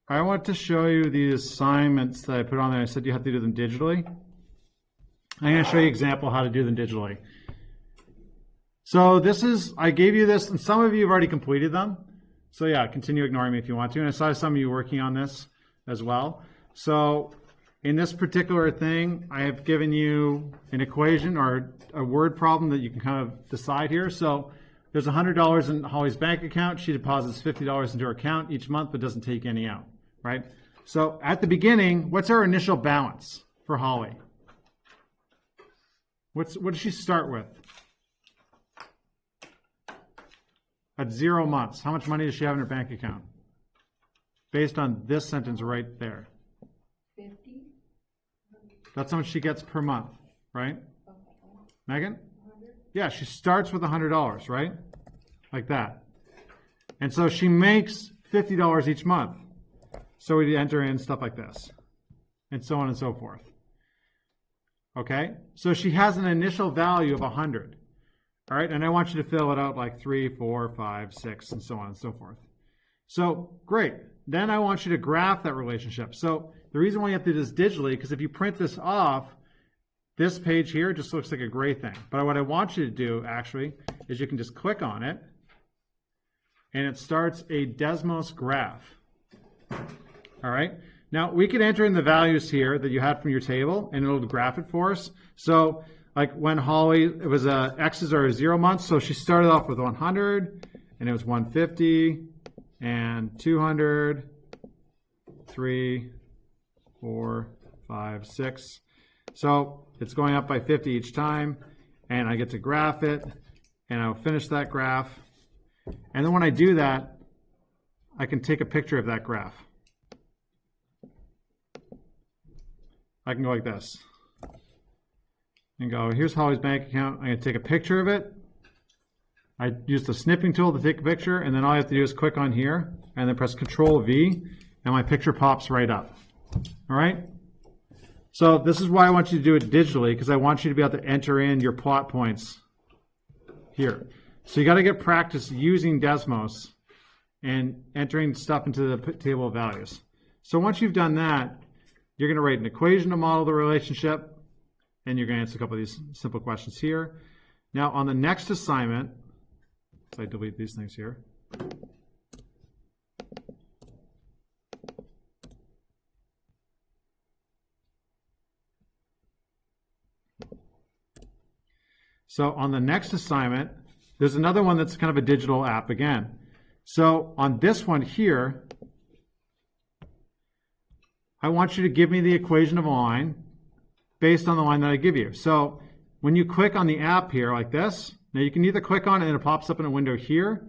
I want to show you the assignments that I put on there. I said you have to do them digitally. I'm going to show you an example how to do them digitally. So this is, I gave you this, and some of you have already completed them. So yeah, continue ignoring me if you want to. And I saw some of you working on this as well. So in this particular thing, I have given you an equation or a word problem that you can kind of decide here. So there's $100 in Holly's bank account. She deposits $50 into her account each month, but doesn't take any out, right? So at the beginning, what's our initial balance for Holly? What does she start with? At 0 months, how much money does she have in her bank account? Based on this sentence right there. 50. That's how much she gets per month, right? Okay. Megan? 100. Yeah, she starts with $100, right? Like that. And so she makes $50 each month. So we enter in stuff like this, and so on and so forth. Okay? So she has an initial value of 100. All right, and I want you to fill it out like 3, 4, 5, 6, and so on and so forth. So, great. Then I want you to graph that relationship. So the reason why you have to do this digitally, because if you print this off, this page here just looks like a gray thing. But what I want you to do, actually, is you can just click on it, and it starts a Desmos graph. All right? Now, we can enter in the values here that you had from your table, and it'll graph it for us. So, like when Holly, it was X's are 0 months, so she started off with 100, and it was 150, and 200, 3, 4, 5, 6. So it's going up by 50 each time, and I get to graph it, and I'll finish that graph. And then when I do that, I can take a picture of that graph. I can go like this. And go, here's Holly's bank account. I'm going to take a picture of it. I use the snipping tool to take a picture, and then all I have to do is click on here, and then press Control V, and my picture pops right up. All right? So this is why I want you to do it digitally, because I want you to be able to enter in your plot points here. So you got to get practice using Desmos and entering stuff into the table of values. So once you've done that, you're going to write an equation to model the relationship, and you're going to answer a couple of these simple questions here. Now, on the next assignment, so I delete these things here. So on the next assignment, there's another one that's kind of a digital app again. So on this one here, I want you to give me the equation of a line based on the line that I give you. So when you click on the app here like this, now you can either click on it and it pops up in a window here,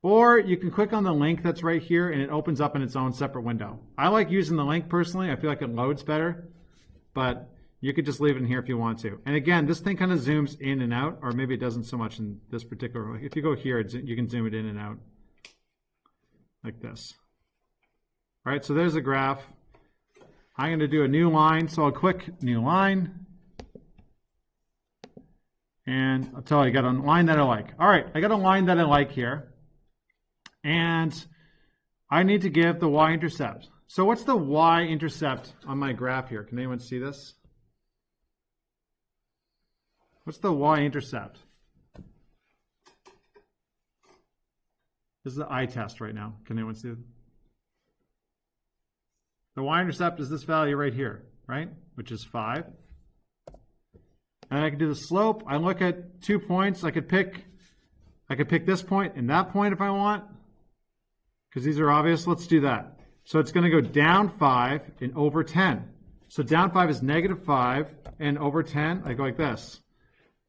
or you can click on the link that's right here and it opens up in its own separate window. I like using the link personally. I feel like it loads better, but you could just leave it in here if you want to. And again, this thing kind of zooms in and out, or maybe it doesn't so much in this particular way. If you go here, you can zoom it in and out like this. All right, so there's a graph. I'm going to do a new line, so I'll click new line. And I'll tell you, I got a line that I like. All right, I got a line that I like here. And I need to give the y-intercept. So what's the y-intercept on my graph here? Can anyone see this? What's the y-intercept? This is the eye test right now. Can anyone see it? The y-intercept is this value right here, right? Which is 5. And I can do the slope. I look at 2 points. I could pick this point and that point if I want, because these are obvious. Let's do that. So it's going to go down 5 and over 10. So down 5 is -5, and over 10, I go like this,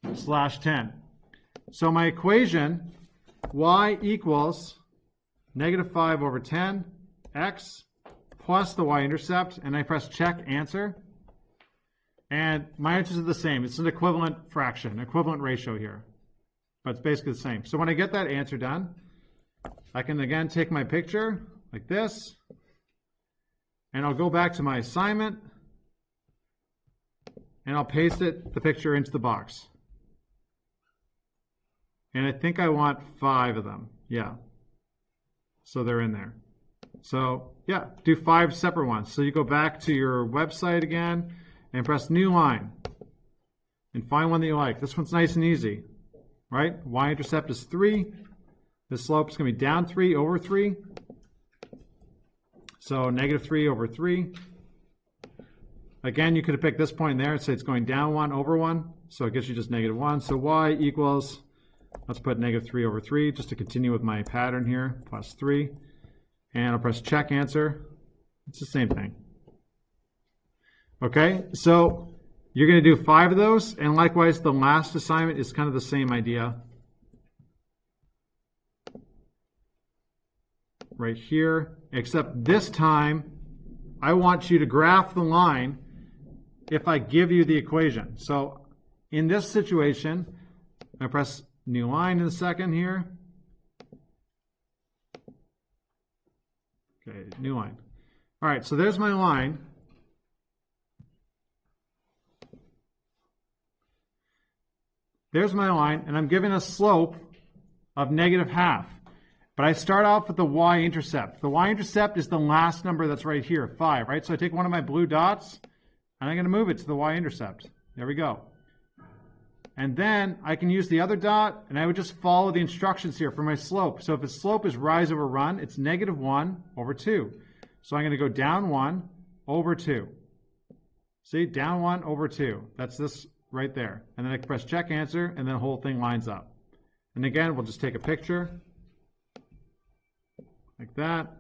/10. So my equation, y equals -5 over 10, x plus the y-intercept, and I press check, answer. And my answers are the same. It's an equivalent fraction, equivalent ratio here. But it's basically the same. So when I get that answer done, I can again take my picture like this, and I'll go back to my assignment, and I'll paste the picture into the box. And I think I want 5 of them. Yeah. So they're in there. So yeah, do 5 separate ones. So you go back to your website again and press new line and find one that you like. This one's nice and easy, right? Y-intercept is 3. The slope is going to be down 3 over 3. So negative 3 over 3. Again, you could have picked this point in there and say it's going down 1 over 1. So it gives you just negative 1. So y equals, let's put negative 3 over 3 just to continue with my pattern here, plus 3. And I'll press check answer. It's the same thing. Okay, so you're going to do 5 of those. And likewise, the last assignment is kind of the same idea. Right here, except this time, I want you to graph the line if I give you the equation. So in this situation, I press new line in a second here. Okay, new line. All right, so there's my line. There's my line, and I'm given a slope of -0.5. But I start off with the y-intercept. The y-intercept is the last number that's right here, 5, right? So I take one of my blue dots, and I'm going to move it to the y-intercept. There we go. And then I can use the other dot, and I would just follow the instructions here for my slope. So if its slope is rise over run, it's -1 over 2. So I'm going to go down 1 over 2. See, down 1 over 2. That's this right there. And then I can press check answer, and then the whole thing lines up. And again, we'll just take a picture like that.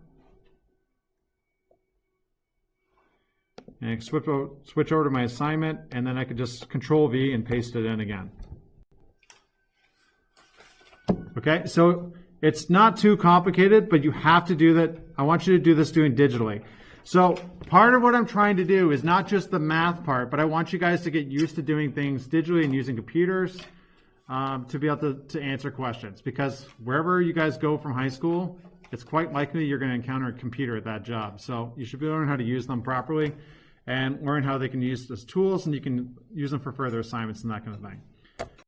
And switch over to my assignment, and then I could just Control V and paste it in again. Okay, so it's not too complicated, but you have to do that. I want you to do this doing digitally. So part of what I'm trying to do is not just the math part, but I want you guys to get used to doing things digitally and using computers to be able to answer questions. Because wherever you guys go from high school, it's quite likely you're going to encounter a computer at that job. So you should be learning how to use them properly and learn how they can use as tools, and you can use them for further assignments and that kind of thing.